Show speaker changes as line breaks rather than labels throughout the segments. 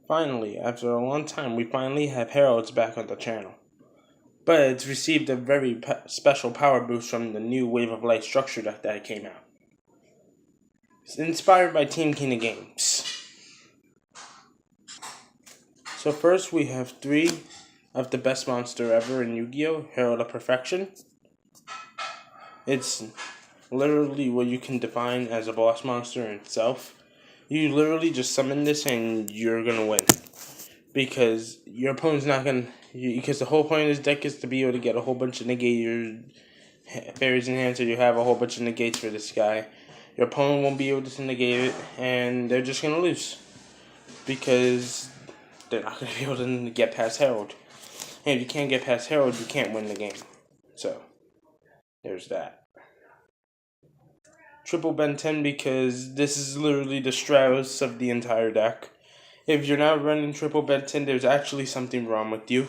Finally, after a long time, we finally have Heralds back on the channel. But it's received a very special power boost from the new Wave of Light structure deck that came out. It's inspired by TeamKingOfGames. So first we have 3 of the best monster ever in Yu-Gi-Oh! Herald of Perfection. It's literally what you can define as a boss monster in itself. You literally just summon this and you're gonna win. Because your opponent's not gonna. Because the whole point of this deck is to be able to get a whole bunch of negated fairies in hand, so you have a whole bunch of negates for this guy. Your opponent won't be able to negate it, and they're just gonna lose. Because they're not gonna be able to get past Herald. And if you can't get past Herald, you can't win the game. So, there's that. Triple Ben 10 because this is literally the Strauss of the entire deck. If you're not running triple Ben 10, there's actually something wrong with you.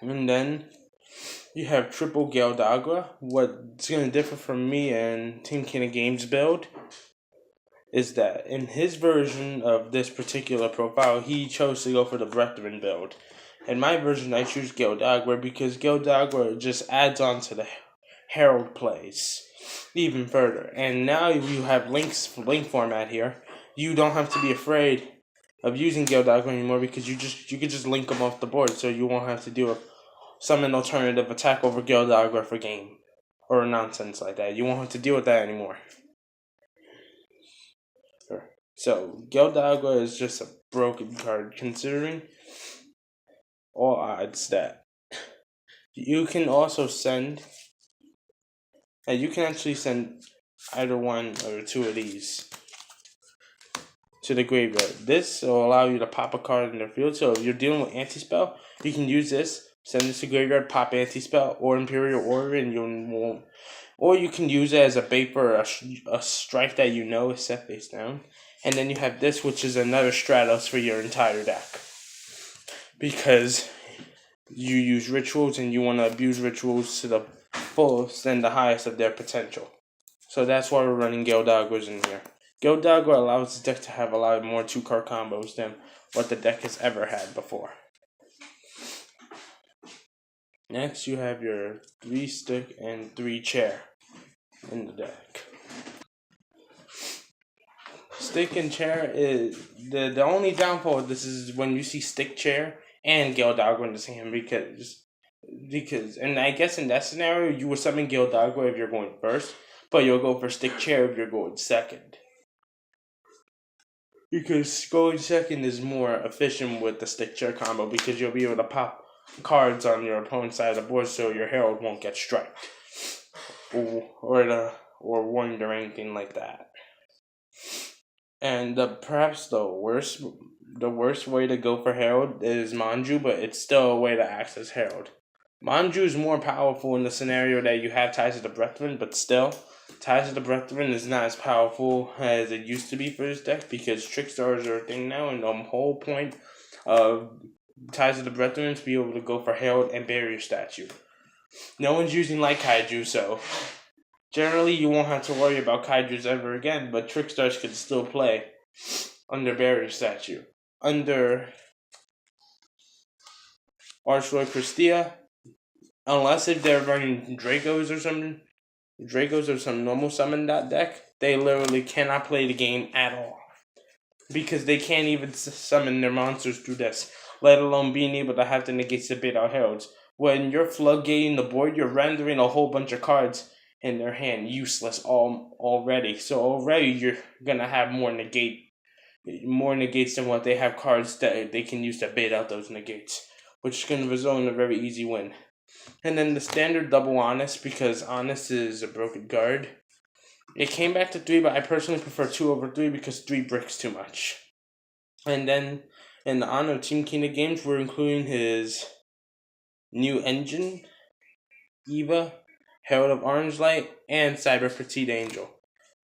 And then you have triple Galdagra. What's going to differ from me and TeamKingOfGames build is that in his version of this particular profile, he chose to go for the Brethren build. In my version, I choose Galdagra because Galdagra just adds on to the Herald plays even further. And now you have link format here. You don't have to be afraid of using Galdagra anymore because you can just link them off the board, so you won't have to do summon alternative attack over Galdagra for game or nonsense like that. You won't have to deal with that anymore. So Galdagra is just a broken card considering all odds that you can also send. And you can actually send either 1 or 2 of these to the graveyard. This will allow you to pop a card in the field. So if you're dealing with anti-spell, you can use this, send this to graveyard, pop anti-spell or Imperial Order, and you won't. Or you can use it as a bait for a strike that you know is set face down. And then you have this, which is another Stratos for your entire deck. Because you use rituals and you want to abuse rituals to the fullest and the highest of their potential. So that's why we're running Gildagras in here. Gildagra allows the deck to have a lot more 2-card combos than what the deck has ever had before. Next, you have your 3 stick and 3 chair in the deck. Stick and chair is the only downfall of this is when you see stick chair and Gildagra in the same because and I guess in that scenario you would summon Gildagra if you're going first, but you'll go for stick chair if you're going second. Because going second is more efficient with the stick chair combo because you'll be able to pop cards on your opponent's side of the board so your Herald won't get striked or warned or anything like that. And perhaps the worst way to go for Herald is Manju, but it's still a way to access Herald. Manju is more powerful in the scenario that you have Ties of the Brethren, but still, Ties of the Brethren is not as powerful as it used to be for this deck because Trickstars are a thing now, and the whole point of Ties of the Brethren is to be able to go for Herald and Barrier Statue. No one's using Light Kaiju, so generally you won't have to worry about Kaijus ever again, but Trickstars can still play under Barrier Statue. Under Archlord Christia, unless if they're running Dracos or some normal summon deck, they literally cannot play the game at all. Because they can't even summon their monsters through this, let alone being able to have the negates to bait out Heralds. When you're floodgating the board, you're rendering a whole bunch of cards in their hand useless already. So already you're gonna have more negates than what they have cards that they can use to bait out those negates, which is gonna result in a very easy win. And then the standard double Honest, because Honest is a broken card. It came back to 3, but I personally prefer 2 over 3 because 3 bricks too much. And then in the honor of TeamKingOfGames, we're including his new engine, Eva, Herald of Orange Light, and Cyber Petite Angel.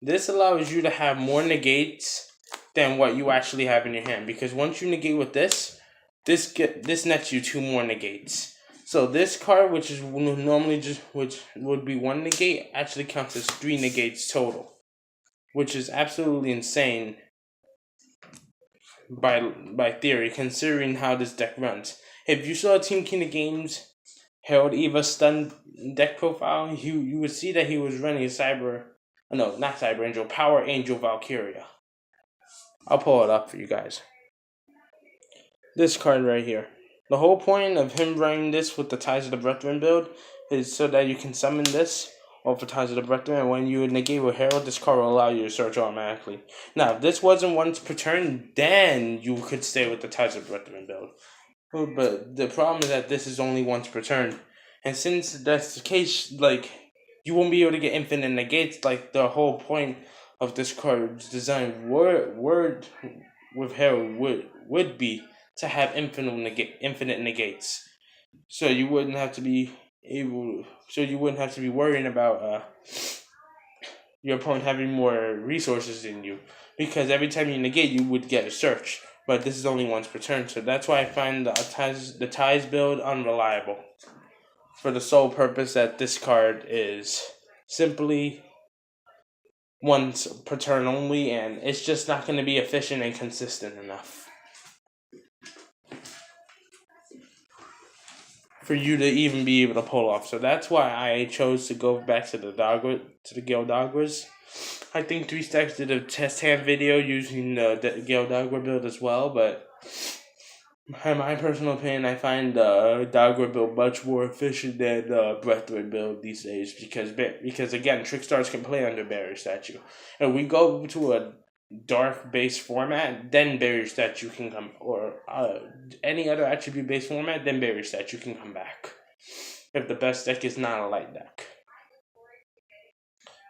This allows you to have more negates than what you actually have in your hand, because once you negate with this nets you 2 more negates. So this card, which is normally which would be 1 negate, actually counts as 3 negates total, which is absolutely insane by theory, considering how this deck runs. If you saw Team King of Games Herald Eva stun deck profile, you would see that he was running not Cyber Angel, Power Angel Valkyria. I'll pull it up for you guys. This card right here. The whole point of him running this with the Ties of the Brethren build is so that you can summon this off of Ties of the Brethren, and when you negate with Herald, this card will allow you to search automatically. Now, if this wasn't once per turn, then you could stay with the Ties of the Brethren build. But the problem is that this is only once per turn. And since that's the case, you won't be able to get infinite negates. The whole point of this card's design word with Herald would be to have infinite negates. So you wouldn't have to be worrying about your opponent having more resources than you, because every time you negate, you would get a search. But this is only once per turn, so that's why I find the ties build unreliable, for the sole purpose that this card is simply once per turn only, and it's just not going to be efficient and consistent enough for you to even be able to pull off. So that's why I chose to go back to the Gale Dogras. I think 3 Stacks did a test hand video using the Gale Dogra build as well, but in my personal opinion, I find the Dogra build much more efficient than the Brethren build these days, because again, Trickstars can play under Barrier Statue. And we go to a Dark-based format, then Barrier Statue can come, or any other attribute-based format, then Barrier Statue can come back, if the best deck is not a light deck.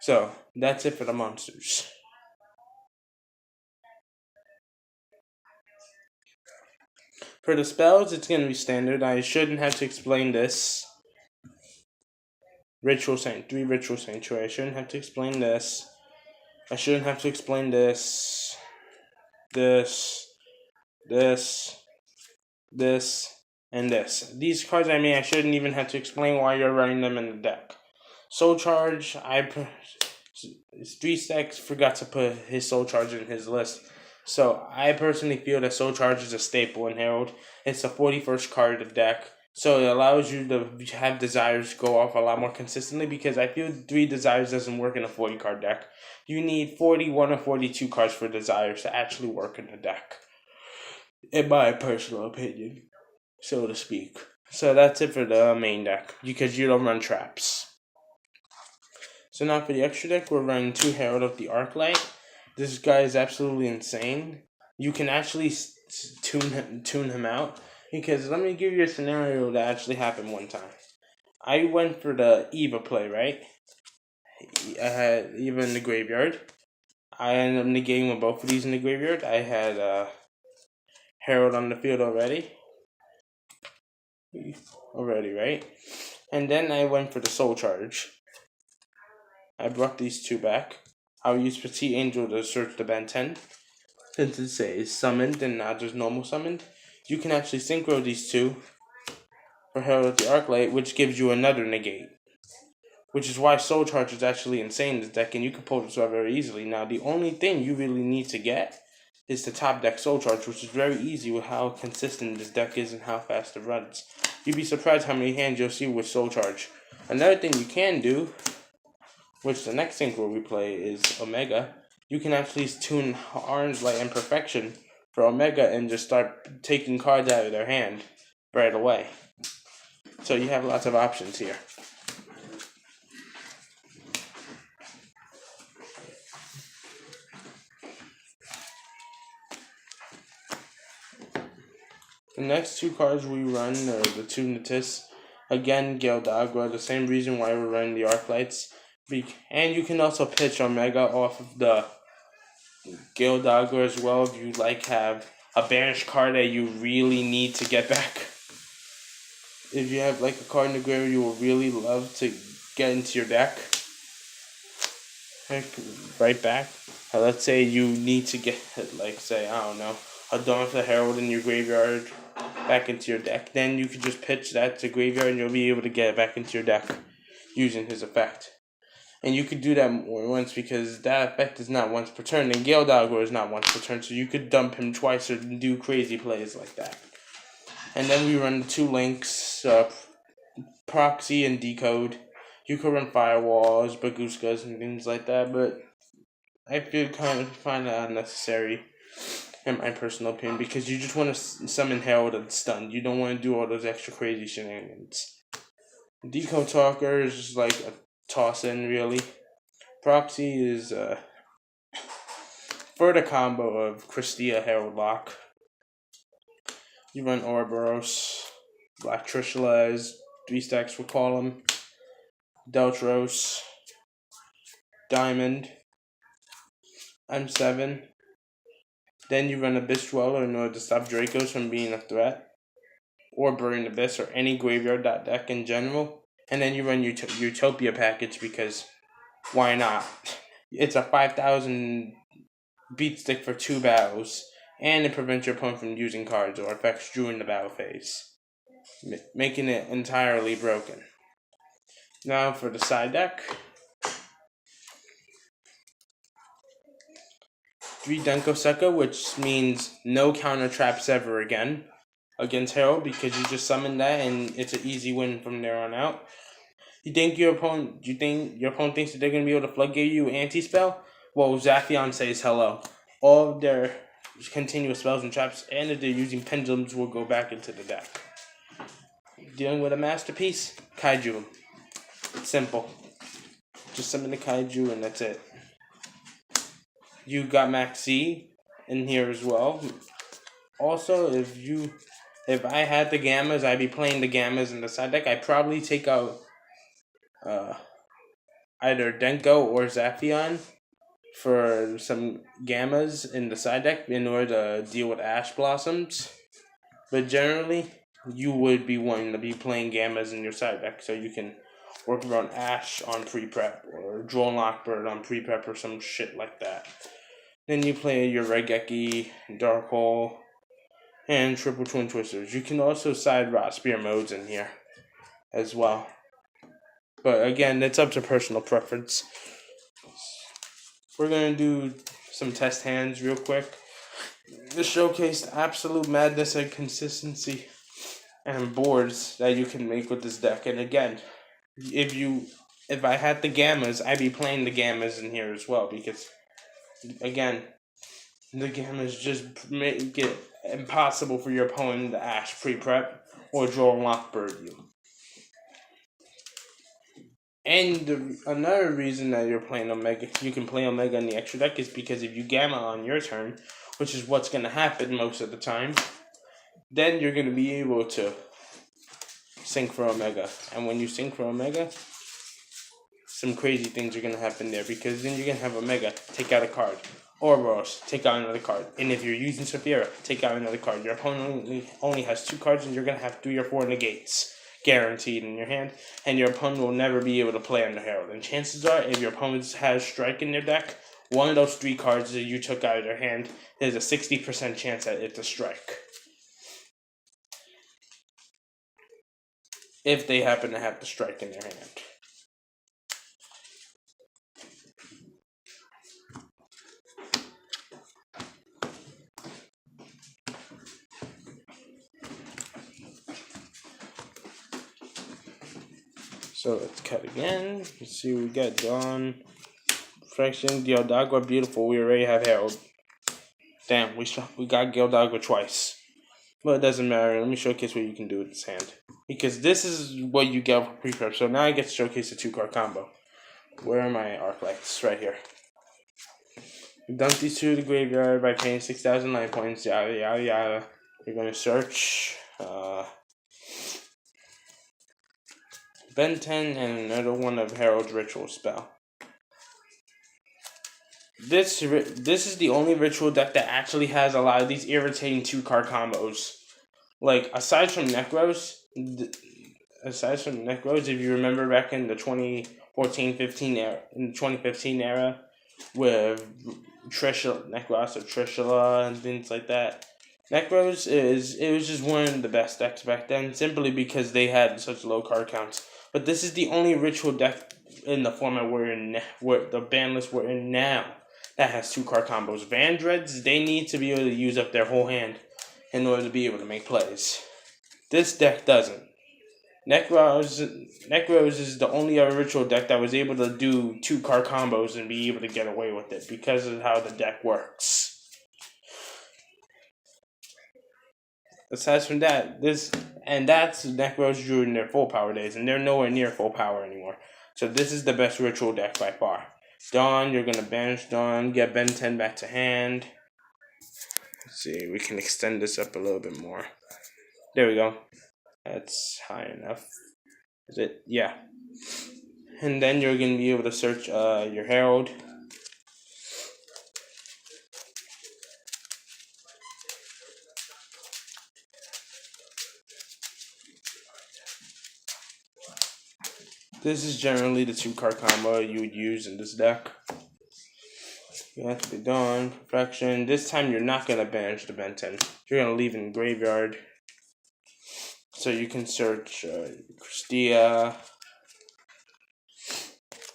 So, that's it for the monsters. For the spells, it's going to be standard. I shouldn't have to explain this. 3 Ritual Sanctuary. I shouldn't have to explain this. I shouldn't have to explain this, and this. These cards, I shouldn't even have to explain why you're running them in the deck. Soul Charge, 3 Stacks forgot to put his Soul Charge in his list. So I personally feel that Soul Charge is a staple in Herald. It's the 41st card of the deck, so it allows you to have Desires go off a lot more consistently, because I feel 3 Desires doesn't work in a 40 card deck. You need 41 or 42 cards for Desires to actually work in the deck, in my personal opinion, so to speak. So that's it for the main deck, because you don't run traps. So now for the extra deck, we're running 2 Herald of the Arclight. This guy is absolutely insane. You can actually tune him out, because let me give you a scenario that actually happened one time. I went for the Eva play, right? I had Eva in the graveyard. I ended up negating with both of these in the graveyard. I had Herald on the field already, right? And then I went for the Soul Charge. I brought these 2 back. I'll use Petite Angel to search the band 10. Since it says summoned and not just normal summoned, you can actually synchro these 2 for Herald of the Arclight, which gives you another negate. Which is why Soul Charge is actually insane in this deck, and you can pull this out very easily. Now, the only thing you really need to get is the top deck Soul Charge, which is very easy with how consistent this deck is and how fast it runs. You'd be surprised how many hands you'll see with Soul Charge. Another thing you can do, which the next synchro we play is Omega, you can actually tune Orange Light and Perfection for Omega and just start taking cards out of their hand right away. So you have lots of options here. The next 2 cards we run are the 2 Natis. Again, Gale Dogra, the same reason why we're running the Arclights. And you can also pitch Omega off of the Gale Dogra as well if you have a banished card that you really need to get back. If you have a card in the graveyard you will really love to get into your deck right back. Let's say you need to get a Dawn of the Herald in your graveyard back into your deck. Then you can just pitch that to graveyard and you'll be able to get it back into your deck using his effect. And you could do that more once because that effect is not once per turn, and Gale Doggo is not once per turn, so you could dump him twice or do crazy plays like that. And then we run 2 links, Proxy and Decode. You could run Firewalls, Baguskas, and things like that, but I feel find that unnecessary, in my personal opinion, because you just want to summon Herald and Stun. You don't want to do all those extra crazy shenanigans. Decode Talker is just like a toss-in, really. Proxy is for the combo of Christia, Herald, Lock. You run Ouroboros, Black Trishula as 3 stacks for Column, Deltros, Diamond, M7. Then you run Abyss Dweller in order to stop Dracos from being a threat, or Burning Abyss, or any graveyard deck in general. And then you run Utopia package because why not? It's a 5,000 beat stick for 2 battles, and it prevents your opponent from using cards or effects during the battle phase, making it entirely broken. Now for the side deck. 3 Denko Sekka, which means no counter traps ever again against Herald, because you just summon that and it's an easy win from there on out. You think your opponent thinks that they're gonna be able to floodgate you anti-spell? Well, Zaphion says hello. All of their continuous spells and traps, and if they're using pendulums, will go back into the deck. Dealing with a masterpiece? Kaiju. It's simple. Just summon the Kaiju and that's it. You got Maxi in here as well. Also, if I had the Gammas, I'd be playing the Gammas in the side deck. I'd probably take out either Denko or Zaphion for some Gammas in the side deck in order to deal with Ash Blossoms. But generally, you would be wanting to be playing Gammas in your side deck so you can work around Ash on pre-prep or Droll Lockbird on pre-prep or some shit like that. Then you play your Regeki, Dark Hole, and Triple Twin Twisters. You can also side rot Spear Modes in here as well. But again, it's up to personal preference. We're going to do some test hands real quick. This showcased absolute madness and consistency and boards that you can make with this deck. And again, if I had the Gammas, I'd be playing the Gammas in here as well, because again, the Gammas just make it impossible for your opponent to Ash pre-prep or draw Lockbird you. And another reason that you're playing Omega, you can play Omega in the extra deck, is because if you Gamma on your turn, which is what's going to happen most of the time, then you're going to be able to sync for Omega. And when you sync for Omega, some crazy things are going to happen there, because then you're going to have Omega take out a card, Ouroboros take out another card, and if you're using Saphira, take out another card. Your opponent only has 2 cards, and you're going to have 3 or 4 negates guaranteed in your hand, and your opponent will never be able to play under Herald. And chances are, if your opponent has Strike in their deck, one of those 3 cards that you took out of their hand, there's a 60% chance that it's a Strike. If they happen to have the Strike in their hand. So let's cut again. Let's see what we got. Dawn, Fraction, Gildagua, beautiful. We already have Herald. Damn, we got Gildagua twice. But it doesn't matter. Let me showcase what you can do with this hand. Because this is what you get for pre-prep. So now I get to showcase a 2-card combo. Where are my arc lights? Right here. Dump these 2 to the graveyard by paying 6,000 life points. Yada, yada, yada. You're going to search Ben 10 and another one of Herald's Ritual spell. This is the only ritual deck that actually has a lot of these irritating 2-card combos. Like, aside from Necros, if you remember back in the 2014-15 era, in the 2015 era, with Necros or Trishula and things like that, Necros it was just one of the best decks back then, simply because they had such low card counts. But this is the only ritual deck in the format we're in, where the ban list we're in now, that has 2-card combos. Vandreads, they need to be able to use up their whole hand in order to be able to make plays. This deck doesn't. Necros is the only ritual deck that was able to do 2-card combos and be able to get away with it because of how the deck works. Aside from that, that's Necros during their full power days, and they're nowhere near full power anymore. So this is the best ritual deck by far. Dawn, you're gonna banish Dawn, get Ben 10 back to hand. Let's see, we can extend this up a little bit more. There we go. That's high enough. Is it? Yeah. And then you're gonna be able to search your Herald. This is generally the 2-card combo you would use in this deck. You have to be done. Perfection. This time you're not going to banish the Ben 10. You're going to leave it in graveyard. So you can search Christia.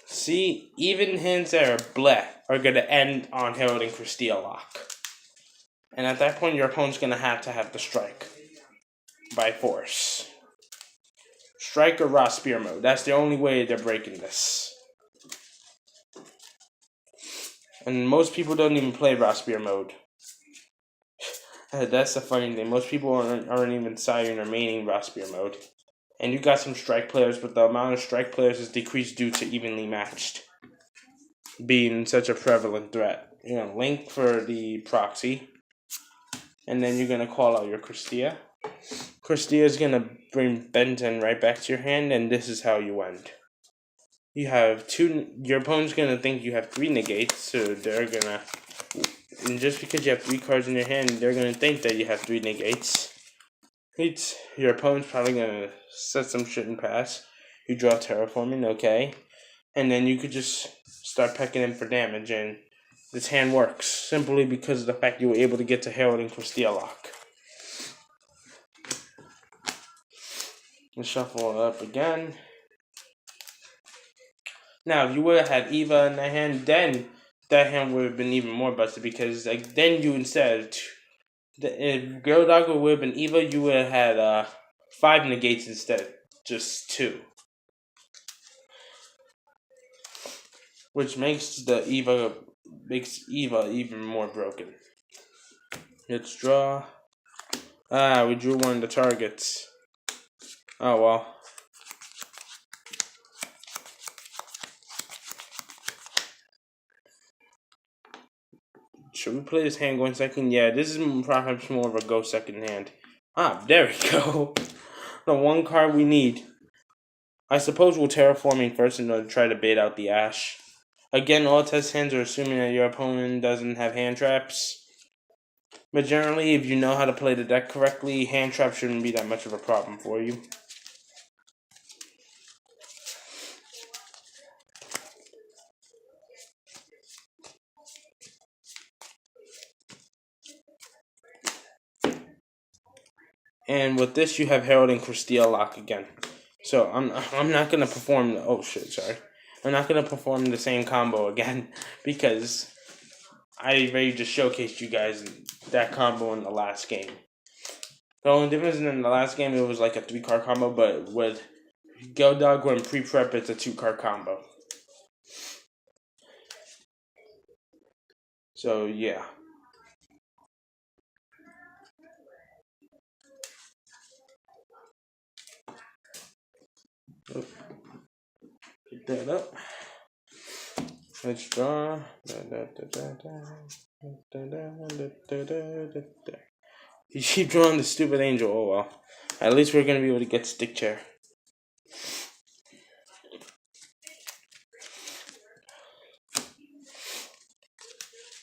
See, even hands that are bleh are going to end on Herald and Christia lock. And at that point, your opponent's going to have the strike. By force. Strike or raw spear mode. That's the only way they're breaking this. And most people don't even play raw spear mode. That's the funny thing. Most people aren't even siren or maining raw spear mode. And you got some strike players, but the amount of strike players is decreased due to evenly matched being such a prevalent threat. You're going to link for the proxy. And then you're going to call out your Christia. Christia is going to bring Benton right back to your hand, and this is how you end. You have your opponent's going to think you have 3 negates, so they're going to, and just because you have 3 cards in your hand, they're going to think that you have 3 negates. Your opponent's probably going to set some shit and pass. You draw Terraforming, okay. And then you could just start pecking in for damage, and this hand works, simply because of the fact you were able to get to Herald and Christia lock. Let's shuffle it up again. Now, if you would have had Eva in that hand, then that hand would have been even more busted, because then you instead, if Girl Dog would have been Eva, you would have had 5 negates instead, just 2. Which makes Eva even more broken. Let's draw. We drew one of the targets. Oh well. Should we play this hand going second? Yeah, this is perhaps more of a go second hand. There we go. The one card we need. I suppose we'll Terraforming first in order to try to bait out the Ash. Again, all test hands are assuming that your opponent doesn't have hand traps. But generally, if you know how to play the deck correctly, hand traps shouldn't be that much of a problem for you. And with this, you have Herald and Christia lock again. So I'm not gonna perform. I'm not gonna perform the same combo again because I already just showcased you guys that combo in the last game. The only difference in the last game, it was like a 3-card combo, but with Go Dog when pre-prep, it's a 2-card combo. So yeah. Pick that up. Let's draw. You keep drawing the stupid angel. Oh well. At least we're gonna be able to get stick chair.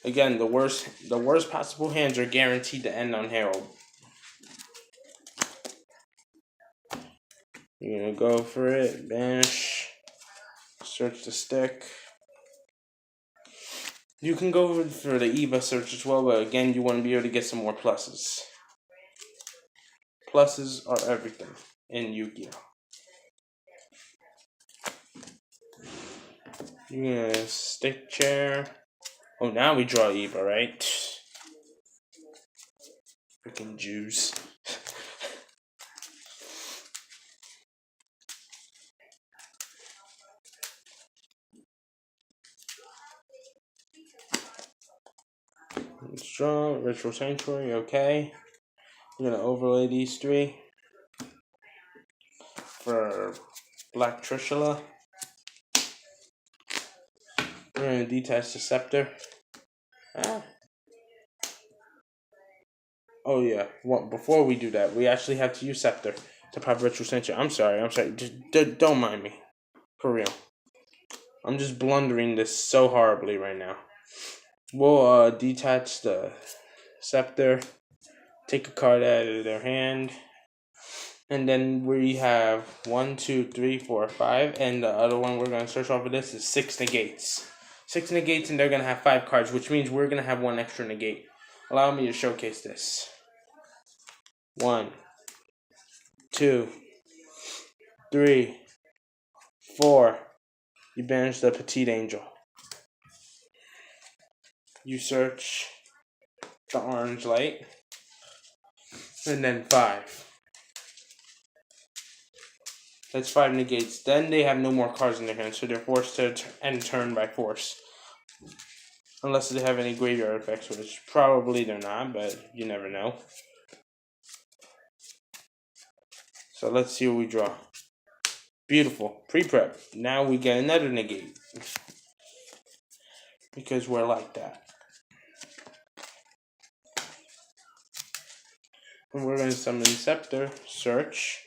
Again, the worst possible hands are guaranteed to end on Herald. You're gonna go for it, banish, search the stick. You can go for the Eva search as well, but again, you want to be able to get some more pluses. Pluses are everything in Yu-Gi-Oh! Yeah, stick chair. Oh, now we draw Eva, right? Freaking Jews. Let's draw Ritual Sanctuary, okay. We're gonna overlay these three for Black Trishula. We're gonna detach the scepter. Oh yeah. Well, before we do that, we actually have to use scepter to pop Ritual Sanctuary. I'm sorry. Just don't mind me. For real. I'm just blundering this so horribly right now. We'll detach the scepter, take a card out of their hand, and then we have 1, 2, 3, 4, 5, and the other one we're gonna search off of this is 6 negates. 6 negates, and they're gonna have 5 cards, which means we're gonna have 1 extra negate. Allow me to showcase this. 1, 2, 3, 4. You banish the Petite Angel. You search the orange light. And then 5. That's 5 negates. Then they have no more cards in their hand, so they're forced to end turn by force. Unless they have any graveyard effects, which probably they're not, but you never know. So let's see what we draw. Beautiful. Pre-prep. Now we get another negate. Because we're like that. And we're going to summon Scepter, search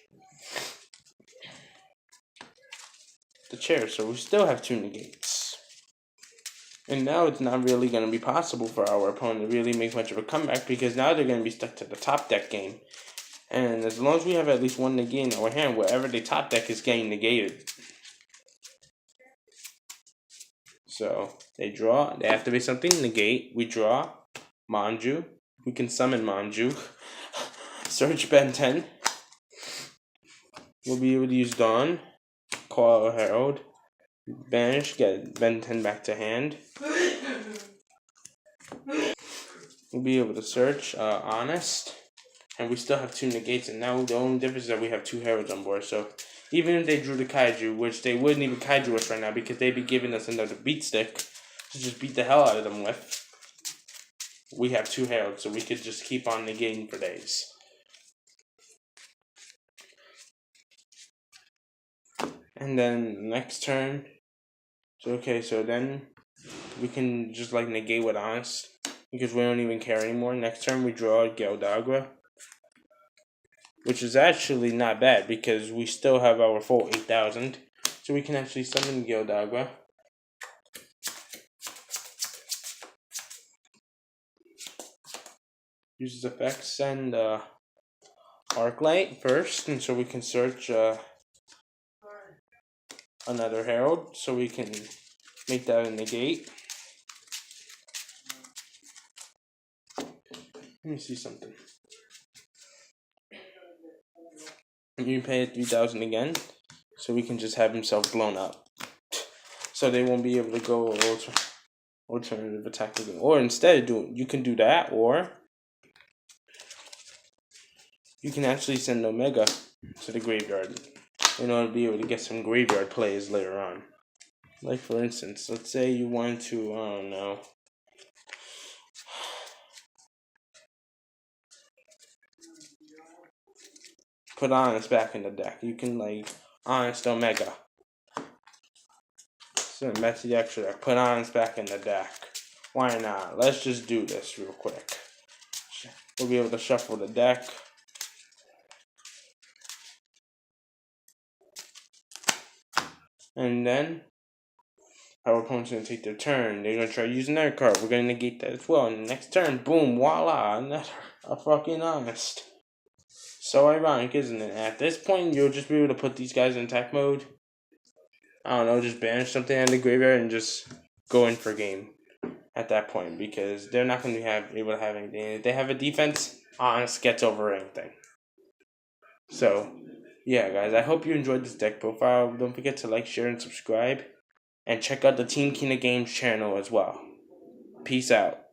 the chair. So we still have 2 negates. And now it's not really going to be possible for our opponent to really make much of a comeback, because now they're going to be stuck to the top deck game. And as long as we have at least 1 negate in our hand, whatever they top deck is getting negated. So they draw, they activate something, negate, we draw, Manju, we can summon Manju, search Ben 10, we'll be able to use Dawn, call Herald, banish, get Ben 10 back to hand, we'll be able to search Honest, and we still have 2 negates, and now the only difference is that we have 2 Heralds on board. So even if they drew the Kaiju, which they wouldn't even Kaiju us right now because they'd be giving us another beat stick to just beat the hell out of them with, we have 2 Heralds, so we could just keep on negating for days. And then next turn, so then we can just like negate with Honest because we don't even care anymore. Next turn we draw Geldagra, which is actually not bad because we still have our full 8,000, so we can actually summon Geldagra. Uses effects and Arclight first, and so we can search another Herald, so we can make that a negate. Let me see something. You pay 3,000 again, so we can just have himself blown up. So they won't be able to go alternative attack again. Or instead, you can do that, or you can actually send Omega to the graveyard in order to be able to get some graveyard plays later on. Like for instance, let's say you want to, I don't know, put Honest back in the deck. You can like Honest Omega. Send back to the extra deck. Put Honest back in the deck. Why not? Let's just do this real quick. We'll be able to shuffle the deck. And then our opponent's going to take their turn. They're going to try using their card. We're going to negate that as well. And the next turn, boom, voila, another a fucking Honest. So ironic, isn't it? At this point, you'll just be able to put these guys in attack mode. I don't know, just banish something out of the graveyard and just go in for game at that point, because they're not going to be able to have anything. If they have a defense, Honest gets over anything. So, yeah, guys, I hope you enjoyed this deck profile. Don't forget to like, share, and subscribe. And check out the Team King of Games channel as well. Peace out.